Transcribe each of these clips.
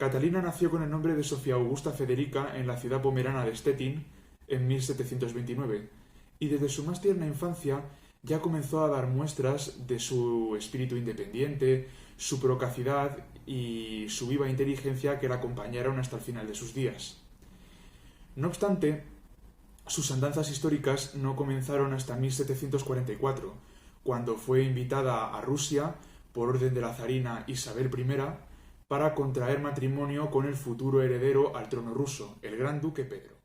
Catalina nació con el nombre de Sofía Augusta Federica en la ciudad pomerana de Stettin en 1729, y desde su más tierna infancia ya comenzó a dar muestras de su espíritu independiente, su procacidad y su viva inteligencia que la acompañaron hasta el final de sus días. No obstante, sus andanzas históricas no comenzaron hasta 1744, cuando fue invitada a Rusia por orden de la zarina Isabel I para contraer matrimonio con el futuro heredero al trono ruso, el gran duque Pedro.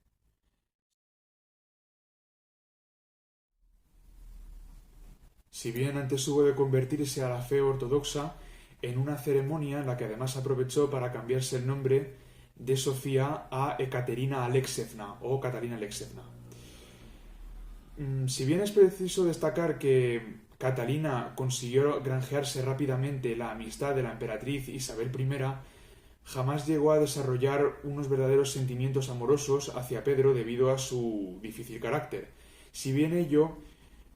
Si bien antes hubo de convertirse a la fe ortodoxa en una ceremonia en la que además aprovechó para cambiarse el nombre de Sofía a Ekaterina Alexevna o Catalina Alexevna. Si bien es preciso destacar que Catalina consiguió granjearse rápidamente la amistad de la emperatriz Isabel I, jamás llegó a desarrollar unos verdaderos sentimientos amorosos hacia Pedro debido a su difícil carácter, si bien ello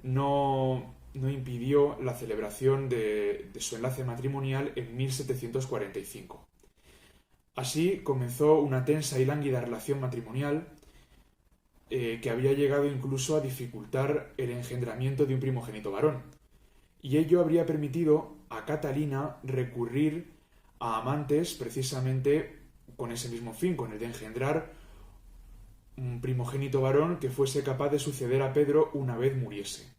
no impidió la celebración de su enlace matrimonial en 1745. Así comenzó una tensa y lánguida relación matrimonial que había llegado incluso a dificultar el engendramiento de un primogénito varón, y ello habría permitido a Catalina recurrir a amantes precisamente con ese mismo fin, con el de engendrar un primogénito varón que fuese capaz de suceder a Pedro una vez muriese.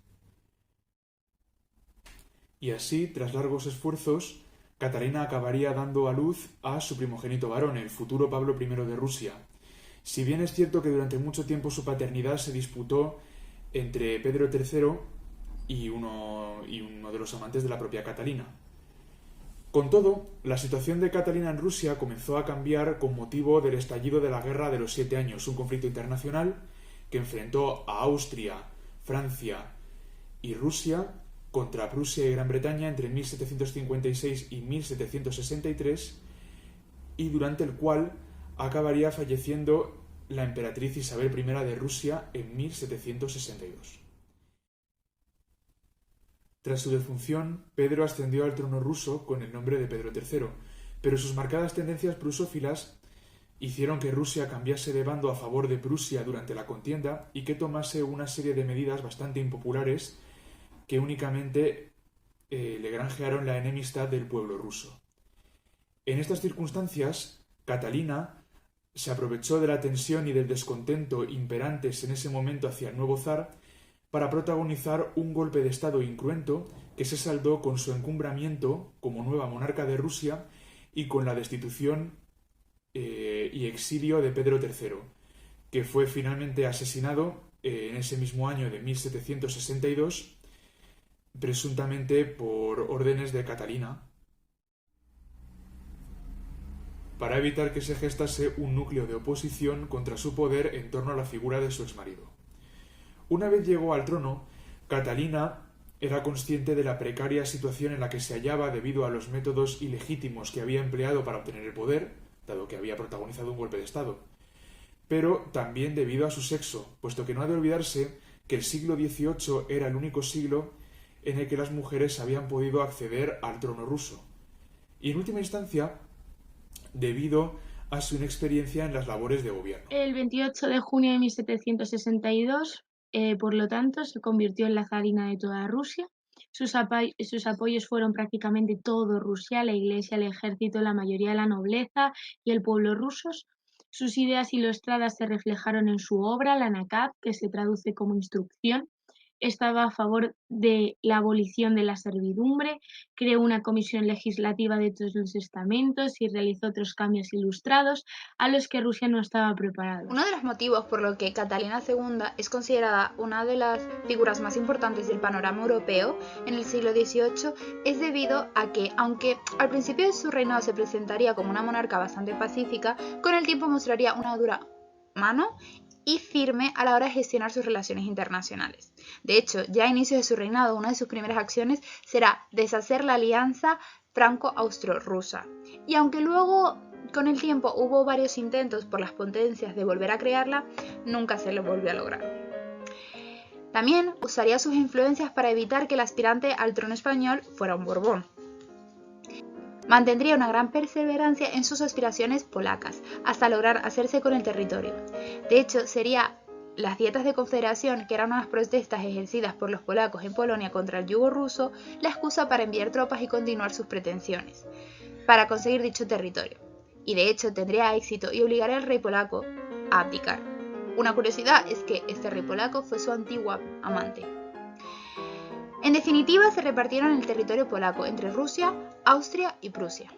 Y así, tras largos esfuerzos, Catalina acabaría dando a luz a su primogénito varón, el futuro Pablo I de Rusia. Si bien es cierto que durante mucho tiempo su paternidad se disputó entre Pedro III y uno de los amantes de la propia Catalina. Con todo, la situación de Catalina en Rusia comenzó a cambiar con motivo del estallido de la Guerra de los 7 Años, un conflicto internacional que enfrentó a Austria, Francia y Rusia contra Prusia y Gran Bretaña entre 1756 y 1763, y durante el cual acabaría falleciendo la emperatriz Isabel I de Rusia en 1762. Tras su defunción, Pedro ascendió al trono ruso con el nombre de Pedro III, pero sus marcadas tendencias prusófilas hicieron que Rusia cambiase de bando a favor de Prusia durante la contienda y que tomase una serie de medidas bastante impopulares que únicamente le granjearon la enemistad del pueblo ruso. En estas circunstancias, Catalina se aprovechó de la tensión y del descontento imperantes en ese momento hacia el nuevo zar para protagonizar un golpe de estado incruento que se saldó con su encumbramiento como nueva monarca de Rusia y con la destitución y exilio de Pedro III, que fue finalmente asesinado en ese mismo año de 1762, presuntamente por órdenes de Catalina, para evitar que se gestase un núcleo de oposición contra su poder en torno a la figura de su exmarido. Una vez llegó al trono, Catalina era consciente de la precaria situación en la que se hallaba debido a los métodos ilegítimos que había empleado para obtener el poder, dado que había protagonizado un golpe de Estado, pero también debido a su sexo, puesto que no ha de olvidarse que el siglo XVIII era el único siglo en el que las mujeres habían podido acceder al trono ruso, y en última instancia, debido a su inexperiencia en las labores de gobierno. El 28 de junio de 1762, por lo tanto, se convirtió en la zarina de toda Rusia. Sus apoyos fueron prácticamente todo Rusia, la iglesia, el ejército, la mayoría de la nobleza y el pueblo rusos. Sus ideas ilustradas se reflejaron en su obra, la Nakab, que se traduce como instrucción. Estaba a favor de la abolición de la servidumbre, creó una comisión legislativa de todos los estamentos y realizó otros cambios ilustrados a los que Rusia no estaba preparada. Uno de los motivos por lo que Catalina II es considerada una de las figuras más importantes del panorama europeo en el siglo XVIII es debido a que, aunque al principio de su reinado se presentaría como una monarca bastante pacífica, con el tiempo mostraría una dura mano y firme a la hora de gestionar sus relaciones internacionales. De hecho, ya a inicios de su reinado, una de sus primeras acciones será deshacer la alianza franco-austro-rusa. Y aunque luego, con el tiempo, hubo varios intentos por las potencias de volver a crearla, nunca se lo volvió a lograr. También usaría sus influencias para evitar que el aspirante al trono español fuera un Borbón. Mantendría una gran perseverancia en sus aspiraciones polacas, hasta lograr hacerse con el territorio. De hecho, sería las dietas de confederación, que eran unas protestas ejercidas por los polacos en Polonia contra el yugo ruso, la excusa para enviar tropas y continuar sus pretensiones, para conseguir dicho territorio. Y de hecho tendría éxito y obligaría al rey polaco a abdicar. Una curiosidad es que este rey polaco fue su antigua amante. En definitiva, se repartieron el territorio polaco entre Rusia, Austria y Prusia.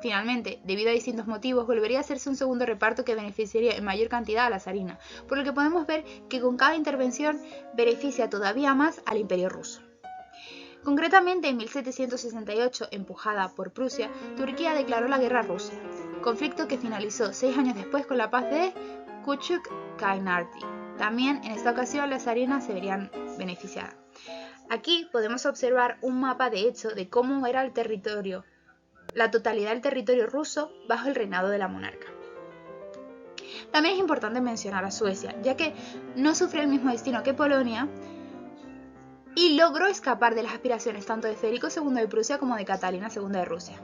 Finalmente, debido a distintos motivos, volvería a hacerse un segundo reparto que beneficiaría en mayor cantidad a la zarina, por lo que podemos ver que con cada intervención beneficia todavía más al Imperio ruso. Concretamente, en 1768, empujada por Prusia, Turquía declaró la guerra a Rusia, conflicto que finalizó 6 años después con la paz de Küçük-Kaynarca. También en esta ocasión las zarinas se verían beneficiadas. Aquí podemos observar un mapa de hecho de cómo era el territorio, la totalidad del territorio ruso bajo el reinado de la monarca. También es importante mencionar a Suecia, ya que no sufrió el mismo destino que Polonia y logró escapar de las aspiraciones tanto de Federico II de Prusia como de Catalina II de Rusia,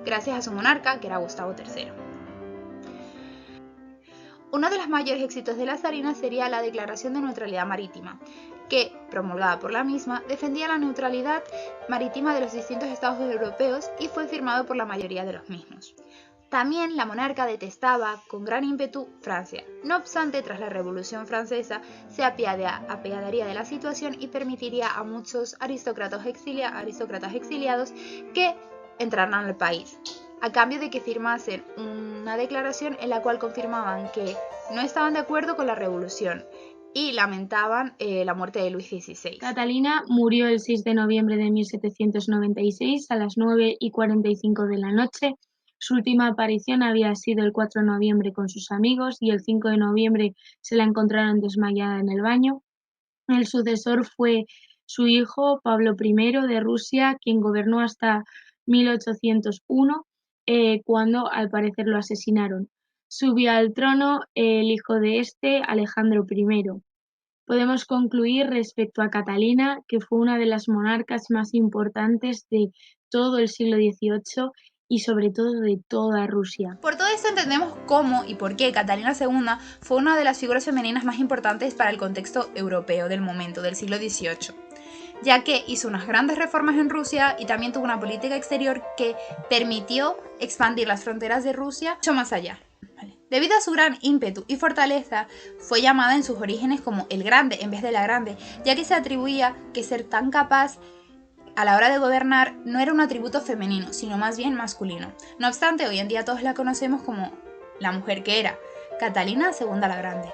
gracias a su monarca, que era Gustavo III. Uno de los mayores éxitos de la zarina sería la Declaración de Neutralidad Marítima, que, promulgada por la misma, defendía la neutralidad marítima de los distintos estados europeos y fue firmado por la mayoría de los mismos. También la monarca detestaba con gran ímpetu Francia. No obstante, tras la Revolución Francesa, se apiadaría de la situación y permitiría a muchos aristócratas exiliados que entraran al país, a cambio de que firmasen una declaración en la cual confirmaban que no estaban de acuerdo con la revolución y lamentaban la muerte de Luis XVI. Catalina murió el 6 de noviembre de 1796 a las 9:45 de la noche. Su última aparición había sido el 4 de noviembre con sus amigos y el 5 de noviembre se la encontraron desmayada en el baño. El sucesor fue su hijo Pablo I de Rusia, quien gobernó hasta 1801, cuando al parecer lo asesinaron. Subió al trono el hijo de este, Alejandro I. Podemos concluir respecto a Catalina que fue una de las monarcas más importantes de todo el siglo XVIII y sobre todo de toda Rusia. Por todo esto entendemos cómo y por qué Catalina II fue una de las figuras femeninas más importantes para el contexto europeo del momento, del siglo XVIII, ya que hizo unas grandes reformas en Rusia y también tuvo una política exterior que permitió expandir las fronteras de Rusia mucho más allá. Debido a su gran ímpetu y fortaleza, fue llamada en sus orígenes como el Grande en vez de la Grande, ya que se atribuía que ser tan capaz a la hora de gobernar no era un atributo femenino, sino más bien masculino. No obstante, hoy en día todos la conocemos como la mujer que era, Catalina II la Grande.